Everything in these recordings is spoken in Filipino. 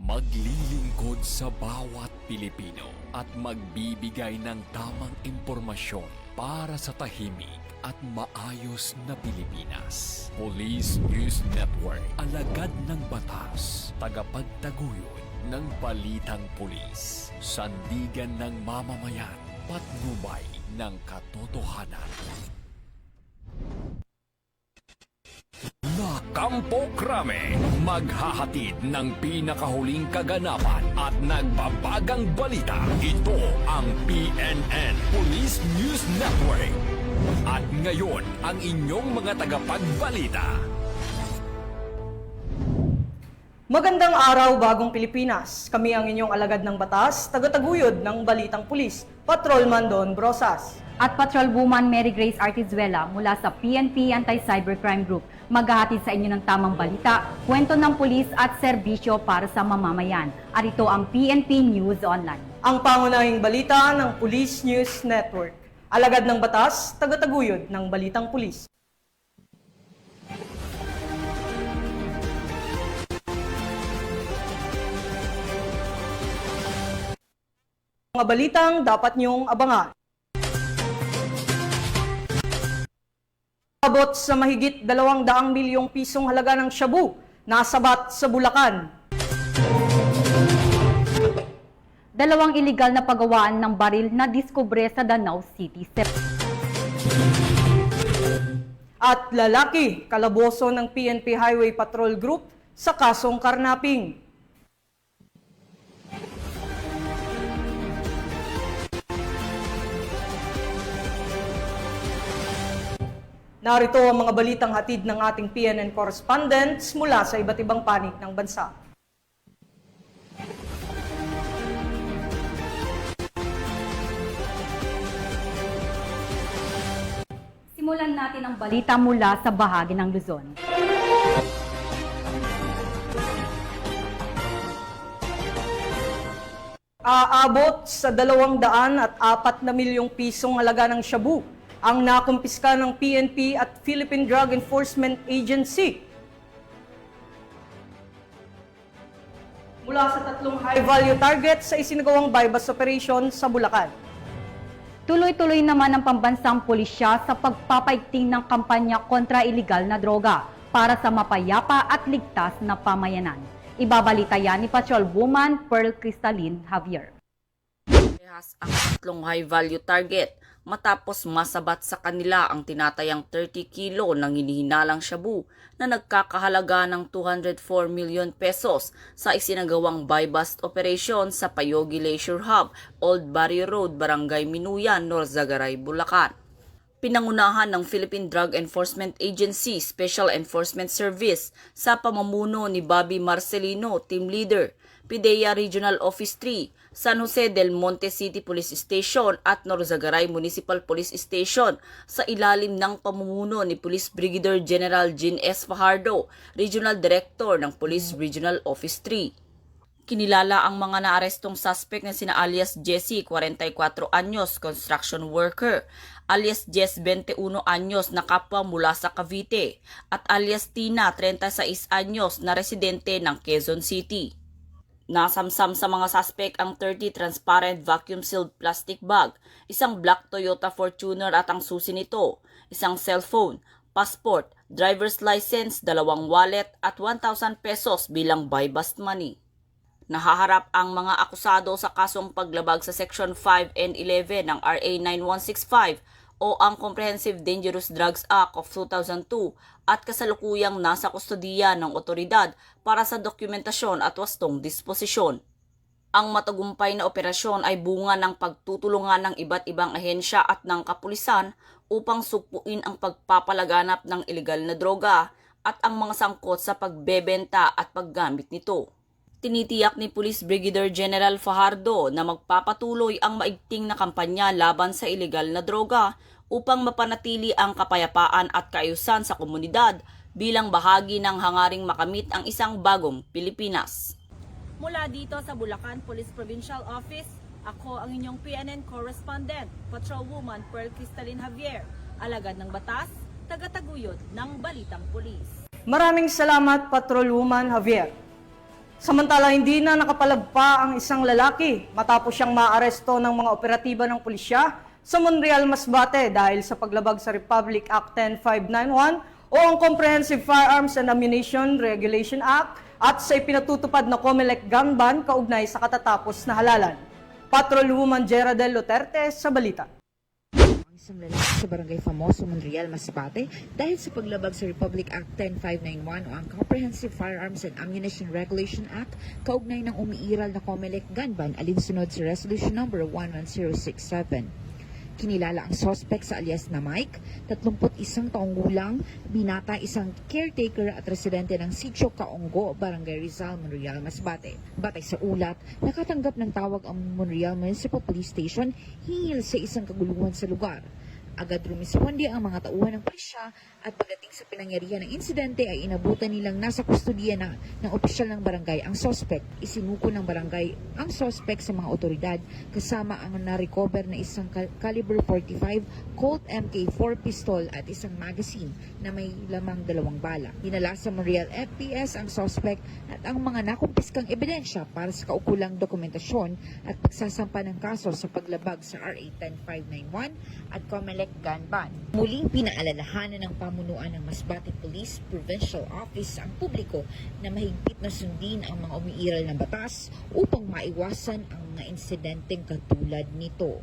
Maglilingkod sa bawat Pilipino at magbibigay ng tamang impormasyon para sa tahimik at maayos na Pilipinas. Police News Network, alagad ng batas, tagapagtaguyod ng balitang pulis, sandigan ng mamamayan, patnubay ng katotohanan. La Campo Crame, maghahatid ng pinakahuling kaganapan at nagbabagang balita. Ito ang PNN Police News Network. At ngayon, ang inyong mga tagapagbalita. Magandang araw, Bagong Pilipinas. Kami ang inyong alagad ng batas, tagataguyod ng Balitang Pulis, Patrolman Don Brosas. At Patrolwoman Mary Grace Artizuela mula sa PNP Anti-Cybercrime Group. Maghahatid sa inyo ng tamang balita, kwento ng pulis at serbisyo para sa mamamayan. At ito ang PNP News Online. Ang pangunahing balita ng Police News Network. Alagad ng batas, tagataguyod ng Balitang Pulis. Mga balitang dapat niyong abangan. Abot sa mahigit 200 milyong pisong halaga ng shabu, nasabat sa Bulacan. Dalawang iligal na paggawaan ng baril na diskubre sa Danau City. At lalaki, kalaboso ng PNP Highway Patrol Group sa kasong karnaping. Narito ang mga balitang hatid ng ating PNN correspondents mula sa iba't ibang panig ng bansa. Simulan natin ang balita mula sa bahagi ng Luzon. Aabot sa 204 milyong pisong halaga ng shabu ang nakumpiska ng PNP at Philippine Drug Enforcement Agency. Mula sa 3 high-value targets sa isinagawang bypass operation sa Bulacan. Tuloy-tuloy naman ang pambansang pulisya sa pagpapaigting ng kampanya kontra iligal na droga para sa mapayapa at ligtas na pamayanan. Ibabalita yan ni Patrolwoman Pearl Cristalin Javier. Ang 3 high-value target matapos masabat sa kanila ang tinatayang 30 kilo ng hinihinalang shabu na nagkakahalaga ng 204 million pesos sa isinagawang buy-bust operation sa Payogi Leisure Hub, Old Barrio Road, Barangay Minuyan, Norzagaray, Bulacan. Pinangunahan ng Philippine Drug Enforcement Agency Special Enforcement Service sa pamumuno ni Bobby Marcelino, Team Leader, PIDEA Regional Office 3, San Jose del Monte City Police Station at Norzagaray Municipal Police Station sa ilalim ng pamumuno ni Police Brigadier General Jean S. Fajardo, Regional Director ng Police Regional Office 3. Kinilala ang mga naarestong suspect na sina alias Jessie, 44 anyos, construction worker, alias Jess, 21 anyos na kapwa mula sa Cavite, at alias Tina, 36 anyos na residente ng Quezon City. Nasamsam sa mga suspect ang 30 transparent vacuum-sealed plastic bag, isang black Toyota Fortuner at ang susi nito, isang cellphone, passport, driver's license, 2 wallet at 1,000 pesos bilang buy-bust money. Nahaharap ang mga akusado sa kasong paglabag sa Section 5 and 11 ng RA 9165 o ang Comprehensive Dangerous Drugs Act of 2002 at kasalukuyang nasa kustodiya ng otoridad para sa dokumentasyon at wastong disposisyon. Ang matagumpay na operasyon ay bunga ng pagtutulungan ng iba't ibang ahensya at ng kapulisan upang sugpuin ang pagpapalaganap ng ilegal na droga at ang mga sangkot sa pagbebenta at paggamit nito. Tinitiyak ni Police Brigadier General Fajardo na magpapatuloy ang maigting na kampanya laban sa ilegal na droga upang mapanatili ang kapayapaan at kaayusan sa komunidad bilang bahagi ng hangaring makamit ang isang bagong Pilipinas. Mula dito sa Bulacan Police Provincial Office, ako ang inyong PNN correspondent, Patrolwoman Pearl Cristalin Javier, alagad ng batas, tagataguyod ng Balitang Pulis. Maraming salamat, Patrolwoman Javier. Samantala, hindi na nakapalagpa ang isang lalaki matapos siyang maaresto ng mga operatiba ng pulisya sa Monreal, Masbate dahil sa paglabag sa Republic Act 10591 o ang Comprehensive Firearms and Ammunition Regulation Act at sa ipinatutupad na COMELEC gun ban kaugnay sa katatapos na halalan. Patrolwoman Jeradel Luterte sa balita. Isang lalaki sa Barangay Famoso, Monreal, Masbate dahil sa paglabag sa Republic Act 10591 o ang Comprehensive Firearms and Ammunition Regulation Act kaugnay ng umiiral na COMELEC gun ban alinsunod sa Resolution Number 11067. Kinilala ang suspect sa alias na Mike, 31 taong gulang, binata, isang caretaker at residente ng Sitio Kaonggo, Barangay Rizal, Monreal, Masbate. Batay sa ulat, nakatanggap ng tawag ang Monreal Municipal Police Station hinggil sa isang kaguluhan sa lugar. Agad rumisponde ang mga tauhan ng pulisya at pagdating sa pinangyarihan ng insidente ay inabutan nilang nasa kustodiya ng opisyal ng barangay ang suspect. Isinuko ng barangay ang suspect sa mga otoridad kasama ang na-recover na isang caliber 45 Colt MK4 pistol at isang magazine na may lamang 2 bala. Dinala sa Monreal FPS ang suspect at ang mga nakumpiskang ebidensya para sa kaukulang dokumentasyon at pagsasampa ng kaso sa paglabag sa RA 10591 at COMELEC gun ban. Muling pinaalalahanan ng pamunuan ng Masbate Police Provincial Office ang publiko na mahigpit na sundin ang mga umiiral na batas upang maiwasan ang mga insidenteng katulad nito.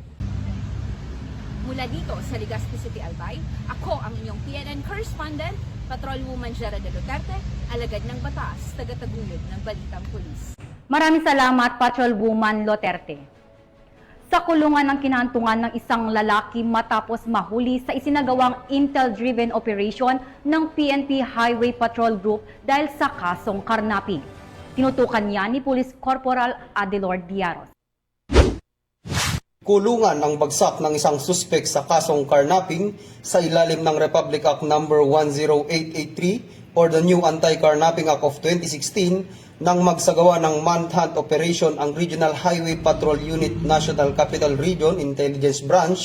Mula dito sa Legazpi City, Albay, ako ang inyong PNN correspondent, Patrolwoman Jeradel Luterte, alagad ng batas, tagataguyod ng Balitang Pulis. Maraming salamat, Patrolwoman Luterte. Sa kulungan ng kinantungan ng isang lalaki matapos mahuli sa isinagawang intel-driven operation ng PNP Highway Patrol Group dahil sa kasong karnapping. Tinutukan niya ni Police Corporal Adelor Diaros. Kulungan ang bagsak ng isang suspek sa kasong carnapping sa ilalim ng Republic Act No. 10883 or the new Anti-Carnapping Act of 2016 nang magsagawa ng manhunt operation ang Regional Highway Patrol Unit National Capital Region Intelligence Branch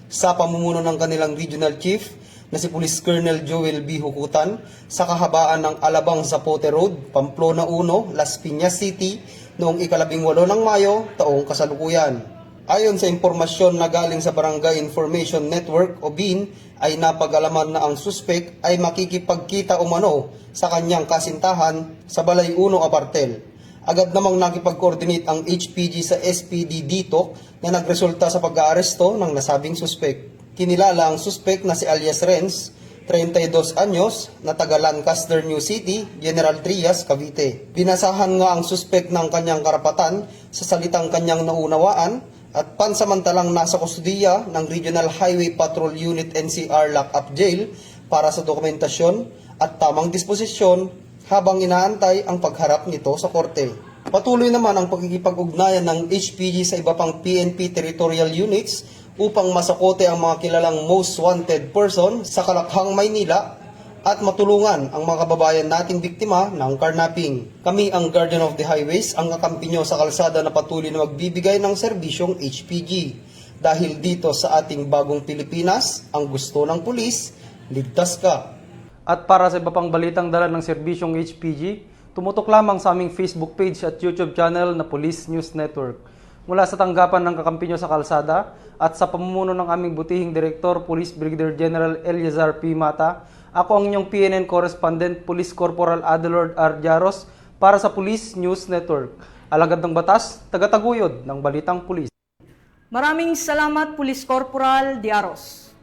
sa pamumuno ng kanilang Regional Chief na si Police Colonel Joel B. Hukutan sa kahabaan ng Alabang Zapote Road, Pamplona 1, Las Piñas City noong 18 ng Mayo taong kasalukuyan. Ayon sa impormasyon na galing sa Barangay Information Network o BIN ay napag-alaman na ang suspek ay makikipagkita umano sa kanyang kasintahan sa Balay 1 Apartel. Agad namang nakipag-coordinate ang HPG sa SPD dito na nagresulta sa pag-aaresto ng nasabing suspek. Kinilala ang suspek na si alias Renz, 32 anyos, na taga Lancaster, New City, General Trias, Cavite. Binasahan nga ang suspek ng kanyang karapatan sa salitang kanyang naunawaan at pansamantalang nasa kustudiya ng Regional Highway Patrol Unit NCR Lock-up Jail para sa dokumentasyon at tamang disposisyon habang inaantay ang pagharap nito sa korte. Patuloy naman ang pagkikipag-ugnayan ng HPG sa iba pang PNP territorial units upang masakote ang mga kilalang most wanted person sa Kalakhang, Maynila at matulungan ang mga kababayan nating biktima ng carnapping. Kami ang Guardian of the Highways, ang kakampi nyo sa kalsada na patuloy na magbibigay ng serbisyong HPG. Dahil dito sa ating bagong Pilipinas, ang gusto ng pulis, ligtas ka. At para sa iba pang balitang dala ng serbisyong HPG, tumutok lamang sa aming Facebook page at YouTube channel na Police News Network. Mula sa tanggapan ng kakampi nyo sa kalsada at sa pamumuno ng aming butihing Direktor, Police Brigadier General Eliazar P. Mata, ako ang inyong PNN correspondent, Police Corporal Adelord R. Diaros para sa Police News Network. Alagad ng batas, tagataguyod ng Balitang Pulis. Maraming salamat, Police Corporal Diaros.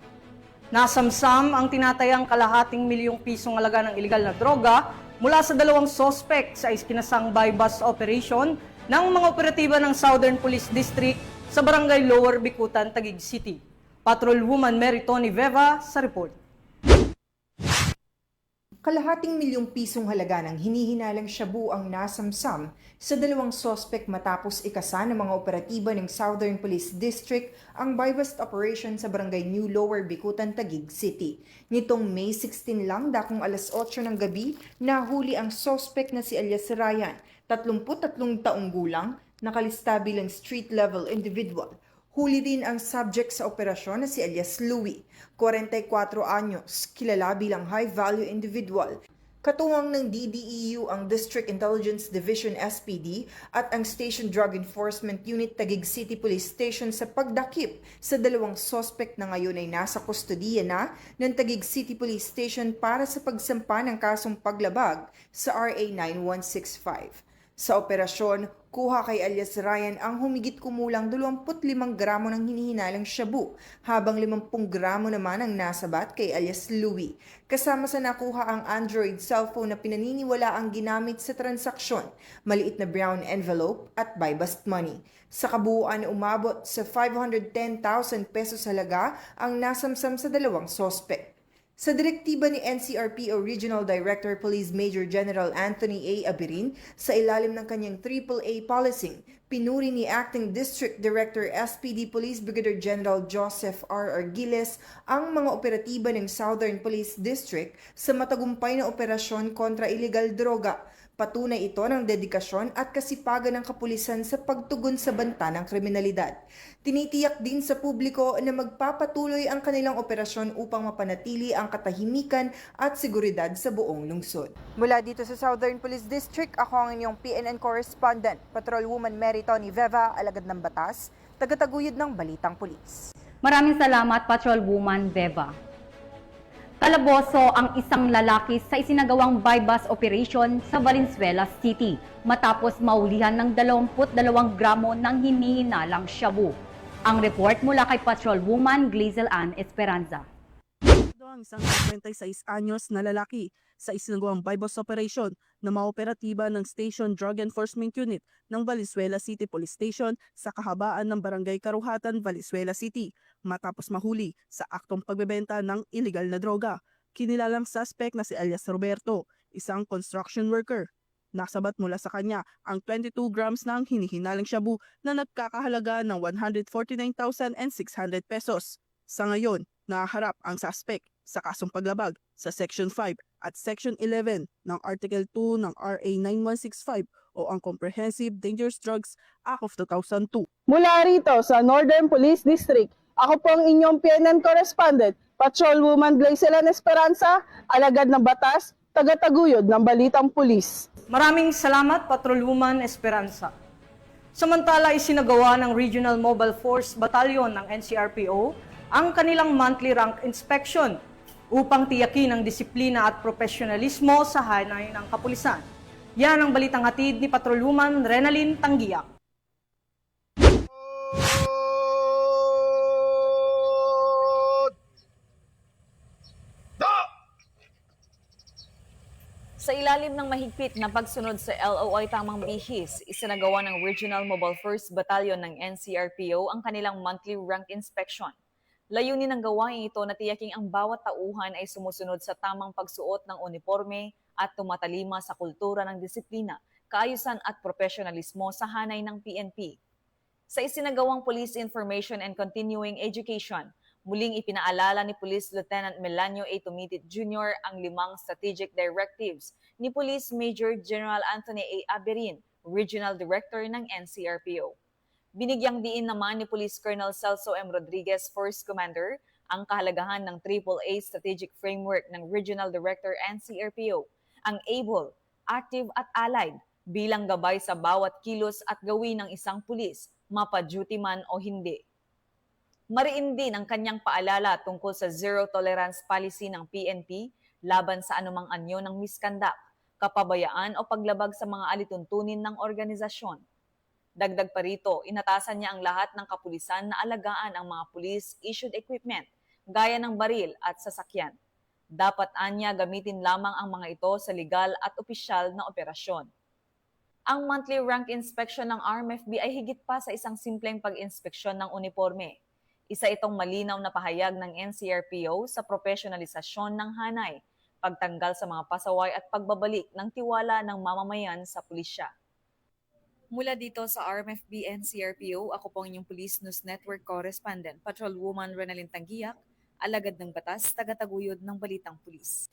Nasamsam ang tinatayang kalahating milyong pisong halaga ng iligal na droga mula sa 2 sospek sa iskinasang buy-bust operation ng mga operatiba ng Southern Police District sa Barangay Lower Bicutan, Taguig City. Patrolwoman Mary Tony Veva sa report. Kalahating milyong pisong halaga ng hinihinalang shabu ang nasamsam sa 2 sospek matapos ikasa ng mga operatiba ng Southern Police District ang buy-bust operation sa Barangay New Lower Bicutan, Taguig City. Nitong May 16 lang, dakong alas 8 ng gabi, nahuli ang sospek na si alias Ryan, 33 taong gulang, nakalista bilang street-level individual. Huli din ang subject sa operasyon na si alias Louie, 44 anyos, kilala bilang high-value individual. Katuwang ng DDEU ang District Intelligence Division SPD at ang Station Drug Enforcement Unit Taguig City Police Station sa pagdakip sa dalawang sospek na ngayon ay nasa kustodiya na ng Taguig City Police Station para sa pagsampa ng kasong paglabag sa RA 9165. Sa operasyon, kuha kay alias Ryan ang humigit kumulang 25 gramo ng hinihinalang shabu, habang 50 gramo naman ang nasabat kay alias Louie. Kasama sa nakuha ang Android cellphone na pinaniniwala ang ginamit sa transaksyon, maliit na brown envelope at buy bust money. Sa kabuuan, umabot sa 510,000 pesos halaga ang nasamsam sa dalawang sospek. Sa direktiba ni NCRPO Regional Director Police Major General Anthony A. Abirin, sa ilalim ng kanyang AAA policing, pinuri ni Acting District Director SPD Police Brigadier General Joseph R. Argiles ang mga operatiba ng Southern Police District sa matagumpay na operasyon kontra iligal droga. Patunay ito ng dedikasyon at kasipagan ng kapulisan sa pagtugon sa banta ng kriminalidad. Tinitiyak din sa publiko na magpapatuloy ang kanilang operasyon upang mapanatili ang katahimikan at seguridad sa buong lungsod. Mula dito sa Southern Police District, ako ang inyong PNN correspondent, Patrolwoman Mary Tony Veva, alagad ng batas, tagataguyod ng Balitang Pulis. Maraming salamat, Patrolwoman Beva. Kalaboso ang isang lalaki sa isinagawang buy-bust operation sa Valenzuela City matapos maulihan ng 22 gramo ng hinihinalang shabu. Ang report mula kay Patrolwoman Glazel Ann Esperanza. Ang isang 26 anyos na lalaki sa isinagawang buy-bust operation na maoperatiba ng Station Drug Enforcement Unit ng Valenzuela City Police Station sa kahabaan ng Barangay Karuhatan, Valenzuela City matapos mahuli sa aktong pagbebenta ng illegal na droga. Kinilalang suspect na si alias Roberto, isang construction worker. Nasabat mula sa kanya ang 22 grams ng hinihinalang shabu na nagkakahalaga ng 149,600 pesos. Sa ngayon, naharap ang suspect sa kasong paglabag sa Section 5 at Section 11 ng Article 2 ng RA 9165 o ang Comprehensive Dangerous Drugs Act of 2002. Mula rito sa Northern Police District, ako po ang inyong PNN correspondent, Patrolwoman Glazel Ann Esperanza, alagad ng batas, tagataguyod ng Balitang Pulis. Maraming salamat, Patrolwoman Esperanza. Samantala, isinagawa ng Regional Mobile Force Battalion ng NCRPO ang kanilang monthly rank inspection upang tiyakin ang disiplina at profesionalismo sa hanay ng kapulisan. Yan ang balitang hatid ni Patrolwoman Renalyn Tanggiak. Sa ilalim ng mahigpit na pagsunod sa LOI Tamang Bihis, isinagawa ng Regional Mobile Force Battalion ng NCRPO ang kanilang monthly rank inspection. Layunin ng gawain ito na tiyaking ang bawat tauhan ay sumusunod sa tamang pagsuot ng uniforme at tumatalima sa kultura ng disiplina, kaayusan at profesionalismo sa hanay ng PNP. Sa isinagawang Police Information and Continuing Education, muling ipinaalala ni Police Lieutenant Melanio A. Tumitit Jr. ang 5 strategic directives ni Police Major General Anthony A. Abirin, Regional Director ng NCRPO. Binigyang diin naman ni Police Colonel Celso M. Rodriguez, Force Commander, ang kahalagahan ng AAA Strategic Framework ng Regional Director NCRPO, ang ABLE, active at allied, bilang gabay sa bawat kilos at gawin ng isang pulis, mapa-duty man o hindi. Mariin din ang kanyang paalala tungkol sa zero tolerance policy ng PNP laban sa anumang anyo ng misconduct, kapabayaan o paglabag sa mga alituntunin ng organisasyon. Dagdag pa rito, inatasan niya ang lahat ng kapulisan na alagaan ang mga police-issued equipment, gaya ng baril at sasakyan. Dapat anya gamitin lamang ang mga ito sa legal at opisyal na operasyon. Ang monthly rank inspection ng RMFB ay higit pa sa isang simpleng pag-inspeksyon ng uniforme. Isa itong malinaw na pahayag ng NCRPO sa profesionalisasyon ng hanay, pagtanggal sa mga pasaway at pagbabalik ng tiwala ng mamamayan sa pulisya. Mula dito sa RMFB NCRPO, ako po ang inyong Police News Network Correspondent, Patrolwoman Renalyn Tanggiak, alagad ng batas, tagataguyod ng Balitang Pulis.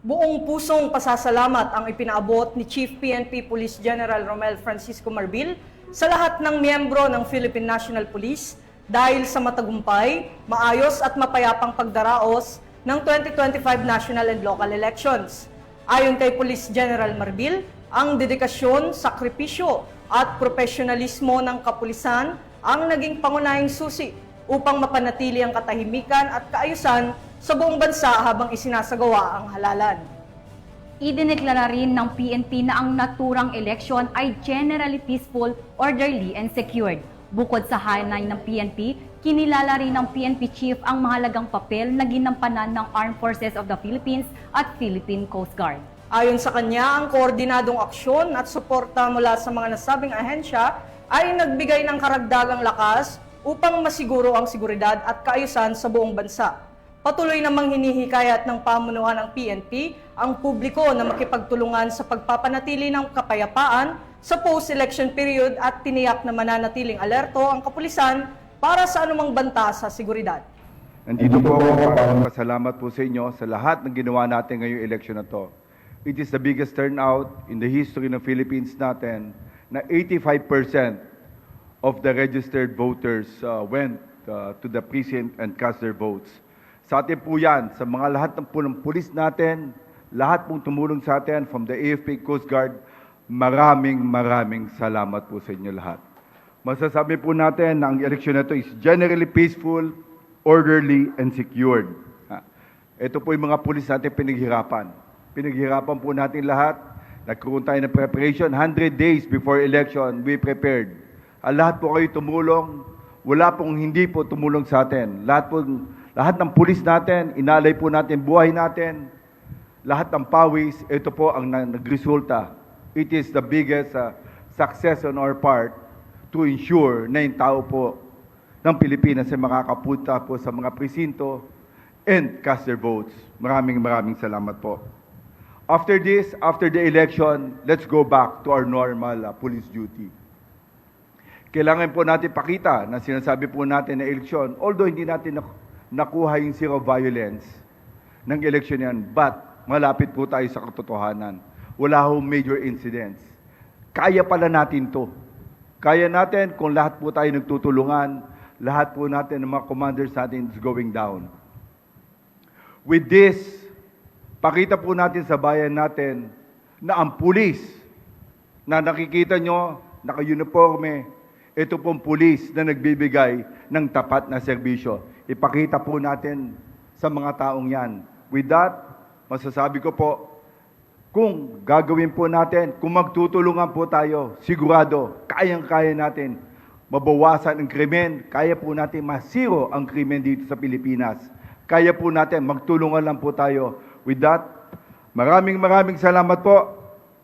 Buong pusong pasasalamat ang ipinaabot ni Chief PNP Police General Romel Francisco Marbil sa lahat ng miyembro ng Philippine National Police dahil sa matagumpay, maayos at mapayapang pagdaraos ng 2025 national and local elections. Ayon kay Police General Marbil, ang dedikasyon, sakripisyo at profesionalismo ng kapulisan ang naging pangunahing susi upang mapanatili ang katahimikan at kaayusan sa buong bansa habang isinasagawa ang halalan. Idineklara rin ng PNP na ang naturang eleksyon ay generally peaceful, orderly, and secured. Bukod sa hanay ng PNP, kinilala rin ng PNP Chief ang mahalagang papel na ginampanan ng Armed Forces of the Philippines at Philippine Coast Guard. Ayon sa kanya, ang koordinadong aksyon at suporta mula sa mga nasabing ahensya ay nagbigay ng karagdagang lakas upang masiguro ang seguridad at kaayusan sa buong bansa. Patuloy namang hinihikayat ng pamunuan ng PNP ang publiko na makipagtulungan sa pagpapanatili ng kapayapaan sa post-election period at tiniyak na mananatiling alerto ang kapulisan para sa anumang banta sa seguridad. Nandito po ako para pasalamat po sa inyo sa lahat ng ginawa natin ngayong eleksyon na to. It is the biggest turnout in the history ng Philippines natin na 85% of the registered voters went to the precinct and cast their votes. Sa atin po yan, sa mga lahat ng pulis natin, lahat pong tumulong sa atin from the AFP Coast Guard, maraming salamat po sa inyo lahat. Masasabi po natin na ang eleksyon na ito is generally peaceful, orderly, and secured. Ito po yung mga pulis natin pinaghirapan. Pinaghirapan po natin lahat. Nagkaroon tayo ng preparation. 100 days before election, we prepared. Lahat po kayo tumulong. Wala pong hindi po tumulong sa atin. Lahat ng pulis natin, inalay po natin buhay natin. Lahat ng pawis, ito po ang nagresulta. It is the biggest success on our part to ensure na yung tao po ng Pilipinas ay makakapunta po sa mga presinto and cast their votes. Maraming salamat po. After this, after the election, let's go back to our normal police duty. Kailangan po natin pakita na sinasabi po natin na eleksyon, although hindi natin nakuha yung zero violence ng eleksyon yan, but malapit po tayo sa katotohanan. Wala hong major incidents. Kaya pala natin to. Kaya natin kung lahat po tayo nagtutulungan, lahat po natin ng mga commanders natin is going down. With this, pakita po natin sa bayan natin na ang pulis na nakikita nyo, naka-uniforme, ito pong pulis na nagbibigay ng tapat na serbisyo. Ipakita po natin sa mga taong yan. With that, masasabi ko po, kung gagawin po natin, kung magtutulungan po tayo, sigurado, kayang-kaya natin mabawasan ang krimen, kaya po natin masiro ang krimen dito sa Pilipinas. Kaya po natin, magtulungan lang po tayo. With that, maraming salamat po.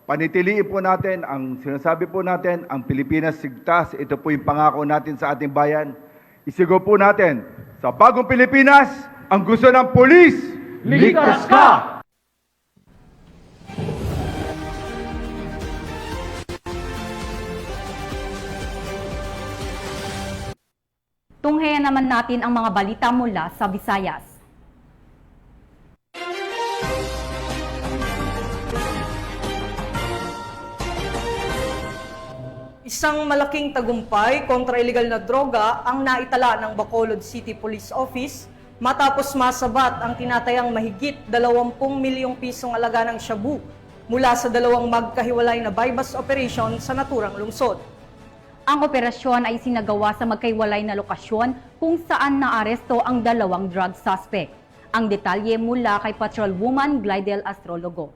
Panitiliin po natin, ang sinasabi po natin, ang Pilipinas sigtas, ito po yung pangako natin sa ating bayan. Isigaw po natin, sa bagong Pilipinas, ang gusto ng pulis, ligtas ka! Tunghayan naman natin ang mga balita mula sa Visayas. Isang malaking tagumpay kontra illegal na droga ang naitala ng Bacolod City Police Office matapos masabat ang tinatayang mahigit 20 milyong pisong alaga ng shabu mula sa dalawang magkahiwalay na bypass operation sa naturang lungsod. Ang operasyon ay sinagawa sa magkaiwalay na lokasyon kung saan naaresto ang dalawang drug suspect. Ang detalye mula kay Patrolwoman Glidel Astrologo.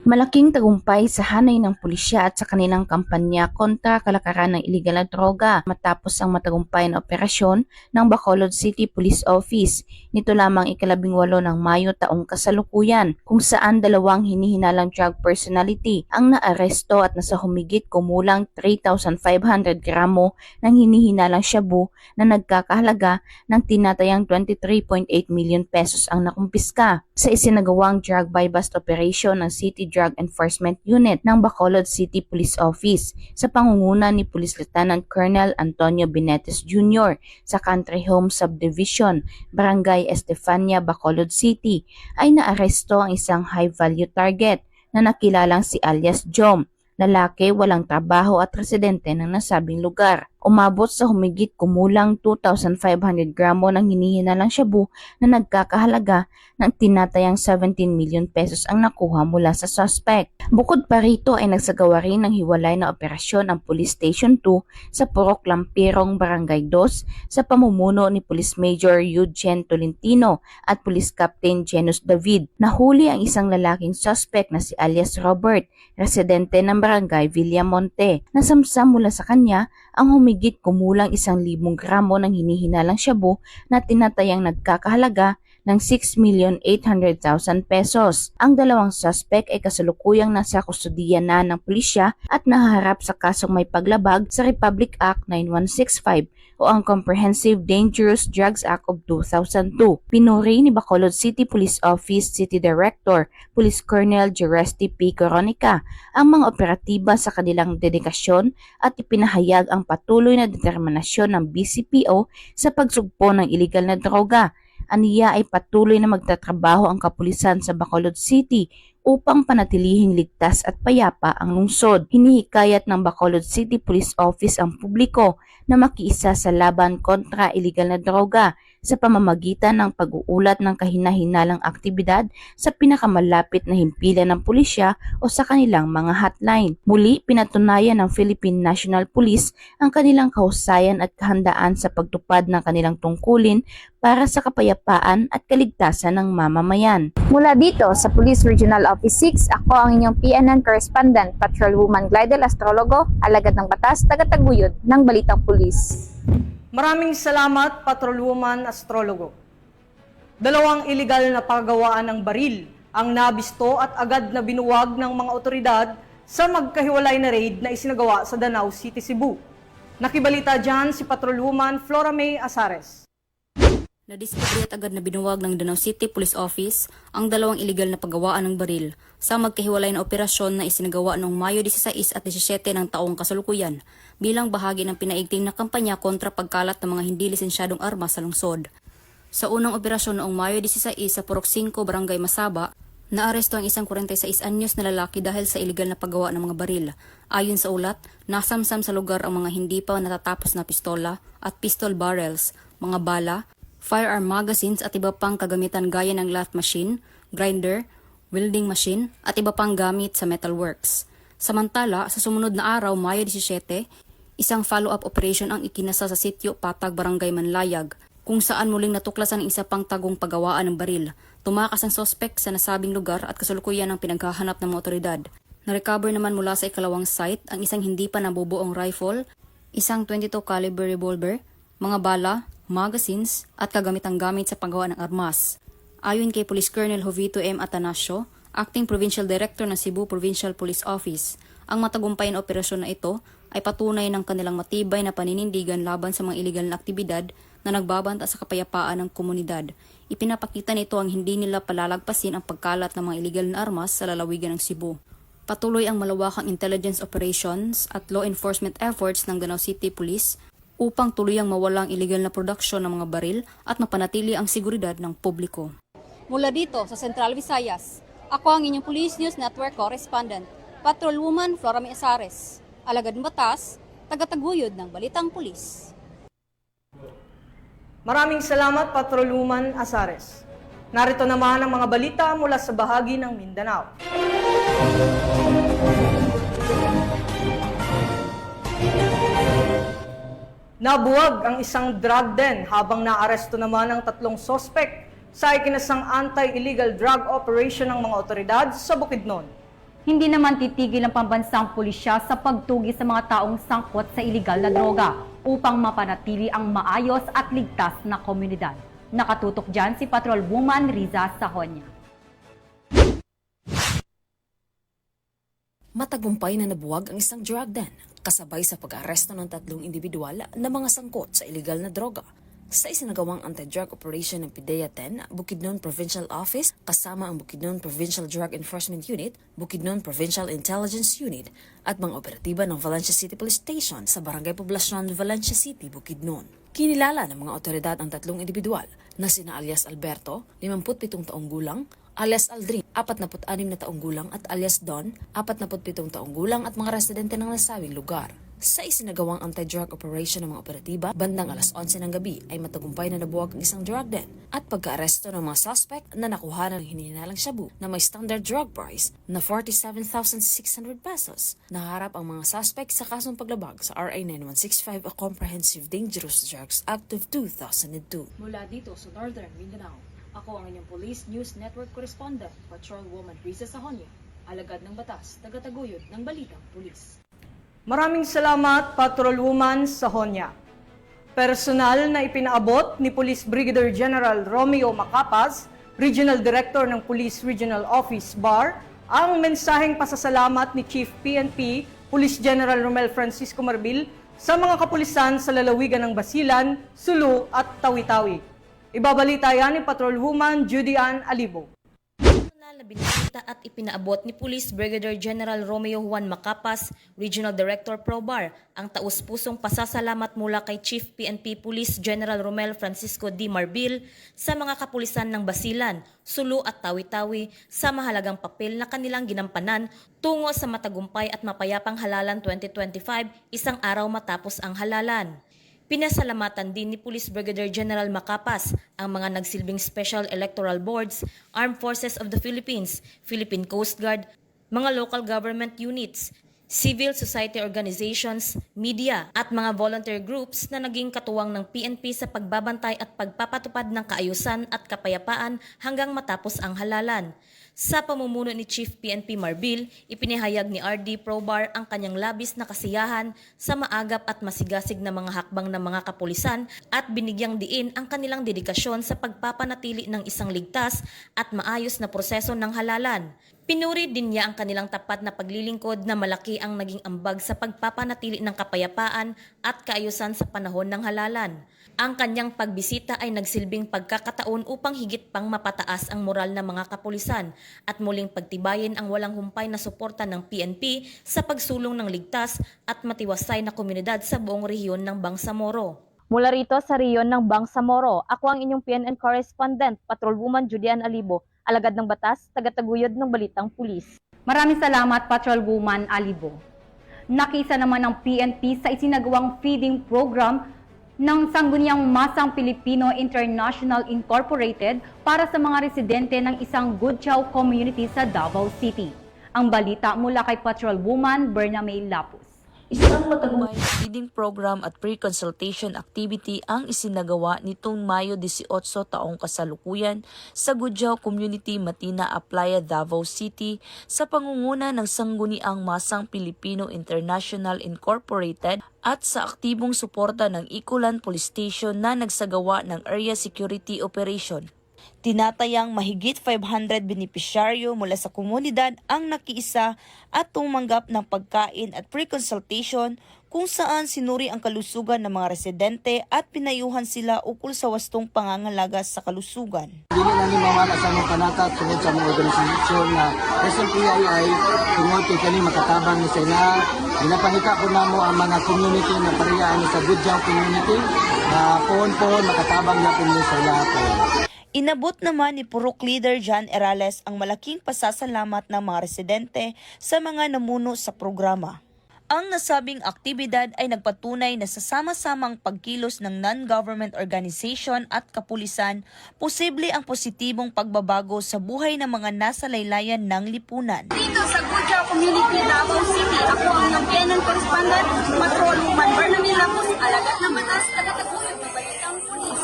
Malaking tagumpay sa hanay ng pulisya at sa kanilang kampanya kontra kalakaran ng iligal na droga matapos ang matagumpay na operasyon ng Bacolod City Police Office. Nito lamang ika-18 ng Mayo taong kasalukuyan kung saan dalawang hinihinalang drug personality ang naaresto at nasa humigit kumulang 3,500 gramo ng hinihinalang shabu na nagkakahalaga ng tinatayang 23.8 million pesos ang nakumpiska. Sa isinagawang drug buy-bust operation ng City Drug Enforcement Unit ng Bacolod City Police Office sa pangunguna ni Police Lieutenant Colonel Antonio Benetes Jr. sa Country Home Subdivision, Barangay Estefania, Bacolod City, ay naaresto ang isang high-value target na nakilalang si alias Jom lalaki, walang trabaho at residente ng nasabing lugar. Umabot sa humigit kumulang 2,500 gramo ng hinihinalang shabu na nagkakahalaga ng tinatayang 17 million pesos ang nakuha mula sa suspect. Bukod pa rito ay nagsagawa rin ng hiwalay na operasyon ang Police Station 2 sa Purok Lampirong, Barangay 2 sa pamumuno ni Police Major Eugene Tolentino at Police Captain Genus David. Nahuli ang isang lalaking suspect na si alias Robert, residente ng Barangay Villamonte. Nasamsam mula sa kanya ang humigit kumulang 1,000 gramo ng hinihinalang shabu na tinatayang nagkakahalaga ng 6,800,000 pesos. Ang dalawang suspect ay kasalukuyang nasa kustudiya na ng pulisya at nahaharap sa kasong may paglabag sa Republic Act 9165 o ang Comprehensive Dangerous Drugs Act of 2002. Pinuri ni Bacolod City Police Office City Director Police Colonel Jeresti P. Coronica ang mga operatiba sa kanilang dedikasyon at ipinahayag ang patuloy na determinasyon ng BCPO sa pagsugpo ng iligal na droga. Aniya ay patuloy na magtatrabaho ang kapulisan sa Bacolod City upang panatilihing ligtas at payapa ang lungsod. Hinihikayat ng Bacolod City Police Office ang publiko na makiisa sa laban kontra iligal na droga sa pamamagitan ng pag-uulat ng kahina-hinalang aktibidad sa pinakamalapit na himpilan ng pulisya o sa kanilang mga hotline. Muli, pinatunayan ng Philippine National Police ang kanilang kahusayan at kahandaan sa pagtupad ng kanilang tungkulin para sa kapayapaan at kaligtasan ng mamamayan. Mula dito sa Police Regional Office 6, ako ang inyong PNN Correspondent, Patrolwoman Glidel Astrologo, alagad ng batas, tagataguyod ng Balitang Pulis. Maraming salamat, Patrolwoman Astrologo. 2 iligal na paggawaan ng baril ang nabisto at agad na binuwag ng mga otoridad sa magkahiwalay na raid na isinagawa sa Danau City, Cebu. Nakibalita dyan si Patrolwoman Flora May Asares. Nadiskubre at agad na binuwag ng Danau City Police Office ang 2 iligal na paggawaan ng baril sa magkahiwalay na operasyon na isinagawa noong Mayo 16 at 17 ng taong kasalukuyan bilang bahagi ng pinaigting na kampanya kontra pagkalat ng mga hindi lisensyadong armas sa lungsod. Sa unang operasyon noong Mayo 16 sa Purok 5, Barangay Masaba, naaresto ang isang 46 anyos na lalaki dahil sa iligal na paggawa ng mga baril. Ayon sa ulat, nasamsam sa lugar ang mga hindi pa natatapos na pistola at pistol barrels, mga bala, firearm magazines at iba pang kagamitan gaya ng lathe machine, grinder, welding machine at iba pang gamit sa metalworks. Samantala, sa sumunod na araw, Mayo 17, isang follow-up operation ang ikinasa sa sitio Patag, Barangay Manlayag, kung saan muling natuklasan ang isa pang tagong paggawaan ng baril. Tumakas ang sospek sa nasabing lugar at kasalukuyan ang pinaghahanap ng mga otoridad. Na-recover naman mula sa ikalawang site ang isang hindi pa nabubuong rifle, isang .22 caliber revolver, mga bala, magazines at kagamitang gamit sa paggawa ng armas. Ayon kay Police Colonel Jovito M. Atanasio, Acting Provincial Director ng Cebu Provincial Police Office, ang matagumpay na operasyon na ito ay patunay ng kanilang matibay na paninindigan laban sa mga iligal na aktibidad na nagbabanta sa kapayapaan ng komunidad. Ipinapakita nito ang hindi nila palalagpasin ang pagkalat ng mga iligal na armas sa lalawigan ng Cebu. Patuloy ang malawakang intelligence operations at law enforcement efforts ng Danau City Police upang tuluyang mawala ang iligal na produksyon ng mga baril at mapanatili ang seguridad ng publiko. Mula dito sa Central Visayas, ako ang inyong Police News Network Correspondent, Patrolwoman Flora May Asares, alagad ng batas, tagataguyod ng Balitang Pulis. Maraming salamat, Patrolwoman Asares. Narito naman ang mga balita mula sa bahagi ng Mindanao. Nabuwag ang isang drug den habang naaresto naman ang 3 sospek sa ikinasang anti-illegal drug operation ng mga otoridad sa Bukidnon. Hindi naman titigil ang pambansang pulisya sa pagtugi sa mga taong sangkot sa iligal na droga upang mapanatili ang maayos at ligtas na komunidad. Nakatutok dyan si Patrolwoman Riza Sahonya. Matagumpay na nabuwag ang isang drug den kasabay sa pag-aresto ng 3 individual na mga sangkot sa iligal na droga sa isinagawang anti-drug operation ng PIDEA 10, Bukidnon Provincial Office kasama ang Bukidnon Provincial Drug Enforcement Unit, Bukidnon Provincial Intelligence Unit at mga operatiba ng Valencia City Police Station sa Barangay Poblacion, Valencia City, Bukidnon. Kinilala ng mga otoridad ang 3 individual na sina alias Alberto, 57 taong gulang, alias Aldrin, 46 na taong gulang at alias Don, 47 taong gulang at mga residente ng nasabing lugar. Sa isinagawang anti-drug operation ng mga operatiba, bandang alas 11 ng gabi ay matagumpay na nabuwag ang isang drug den at pagka-aresto ng mga suspect na nakuha ng hinihinalang shabu na may standard drug price na 47,600 pesos. Naharap ang mga suspect sa kasong paglabag sa RA 9165 o Comprehensive Dangerous Drugs Act of 2002. Mula dito sa Northern Mindanao, ako ang inyong Police News Network Correspondent, Patrolwoman Risa Sahonia, alagad ng batas, tagataguyod ng Balitang Pulis. Maraming salamat, Patrolwoman Sahonia. Personal na ipinaabot ni Police Brigadier General Romeo Macapas, Regional Director ng Police Regional Office BAR, ang mensaheng pasasalamat ni Chief PNP Police General Romel Francisco Marbil sa mga kapulisan sa lalawigan ng Basilan, Sulu at Tawi-Tawi. Ibabalita yan ni Patrolwoman Judy Ann Alibo. Na binalita at ipinaabot ni Police Brigadier General Romeo Juan Macapas, Regional Director ProBAR, ang taus-pusong pasasalamat mula kay Chief PNP Police General Romel Francisco D. Marbil sa mga kapulisan ng Basilan, Sulu at Tawi-Tawi sa mahalagang papel na kanilang ginampanan tungo sa matagumpay at mapayapang halalan 2025, isang araw matapos ang halalan. Pinasalamatan din ni Police Brigadier General Macapas ang mga nagsilbing Special Electoral Boards, Armed Forces of the Philippines, Philippine Coast Guard, mga local government units, civil society organizations, media at mga volunteer groups na naging katuwang ng PNP sa pagbabantay at pagpapatupad ng kaayusan at kapayapaan hanggang matapos ang halalan. Sa pamumuno ni Chief PNP Marbil, ipinahayag ni RD ProBAR ang kanyang labis na kasiyahan sa maagap at masigasig na mga hakbang ng mga kapulisan at binigyang diin ang kanilang dedikasyon sa pagpapanatili ng isang ligtas at maayos na proseso ng halalan. Pinuri din niya ang kanilang tapat na paglilingkod na malaki ang naging ambag sa pagpapanatili ng kapayapaan at kaayusan sa panahon ng halalan. Ang kanyang pagbisita ay nagsilbing pagkakataon upang higit pang mapataas ang moral ng mga kapulisan at muling pagtibayin ang walang humpay na suporta ng PNP sa pagsulong ng ligtas at matiwasay na komunidad sa buong rehiyon ng Bangsamoro. Mula rito sa rehiyon ng Bangsamoro, ako ang inyong PNN Correspondent, Patrolwoman Judy Ann Alibo, alagad ng batas, tagataguyod ng Balitang Pulis. Maraming salamat, Patrolwoman Alibo. Nakisa naman ng PNP sa isinagawang feeding program ng Sangguniang Masang Pilipino International Incorporated para sa mga residente ng isang Gudjaw community sa Davao City. Ang balita mula kay Patrolwoman Bernamay Lapus. Isang matagumpay na feeding program at pre-consultation activity ang isinagawa nitong Mayo 18 taong kasalukuyan sa Gudjaw Community, Matina, Aplaya, Davao City sa pangunguna ng Sangguniang Masang Pilipino International Incorporated at sa aktibong suporta ng Ikulan Police Station na nagsagawa ng Area Security Operation. Tinatayang mahigit 500 benepisyaryo mula sa komunidad ang nakiisa at tumanggap ng pagkain at pre-consultation kung saan sinuri ang kalusugan ng mga residente at pinayuhan sila ukol sa wastong pangangalaga sa kalusugan. Dili na ni mawala sa mga panata tungod sa mga organisasyon na SLPII tungod kay kani makatabang ni sila. Ginapangita ko namo ang mga community na parehas sa Gudjaw community na pohon-pohon makatabang na po sila po. Inabot naman ni Purok Leader John Erales ang malaking pasasalamat ng mga residente sa mga namuno sa programa. Ang nasabing aktibidad ay nagpatunay na sa sama-samang pagkilos ng non-government organization at kapulisan, posible ang positibong pagbabago sa buhay ng mga nasa laylayan ng lipunan. Dito sa Gudjaw Community, Davao City, ako ang inyong PNN Correspondent, Patrolwoman Bernamay Lapus, alagad ng batas, tagataguyod ng Balitang Pulis.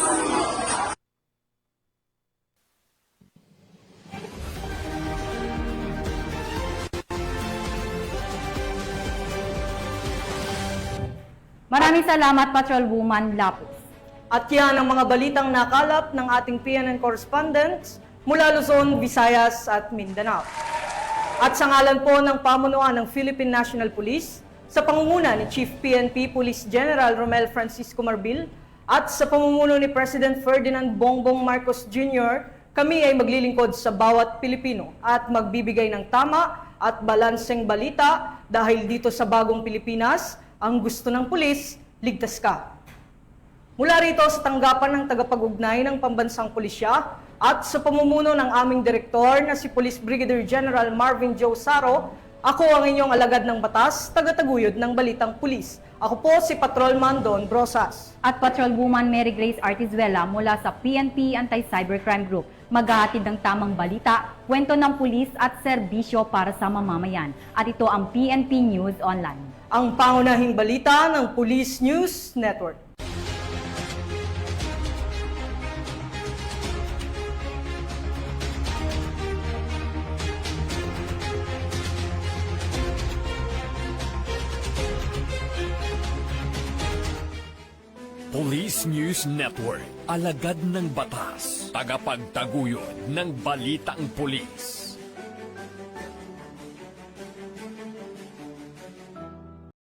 Maraming salamat, Patrolwoman Lapus. At yan ang mga balitang nakalap ng ating PNN correspondents mula Luzon, Visayas at Mindanao. At sa ngalan po ng pamunuan ng Philippine National Police, sa pangunguna ni Chief PNP Police General Romel Francisco Marbil at sa pamumuno ni President Ferdinand Bongbong Marcos Jr., kami ay maglilingkod sa bawat Pilipino at magbibigay ng tama at balanseng balita dahil dito sa bagong Pilipinas, ang gusto ng pulis, ligtas ka. Mula rito sa tanggapan ng tagapag-ugnay ng Pambansang Pulisya, At sa pamumuno ng aming direktor na si Police Brigadier General Marvin Joe Saro, ako ang inyong alagad ng batas, tagataguyod ng Balitang Pulis. Ako po si Patrolman Don Brosas. At Patrolwoman Mary Grace Artizuela mula sa PNP Anti-Cybercrime Group. Maghahatid ng tamang balita, kwento ng pulis at serbisyo para sa mamamayan. At ito ang PNP News Online. Ang pangunahing balita ng Police News Network. Police News Network, alagad ng batas, tagapagtaguyod ng balitang pulis.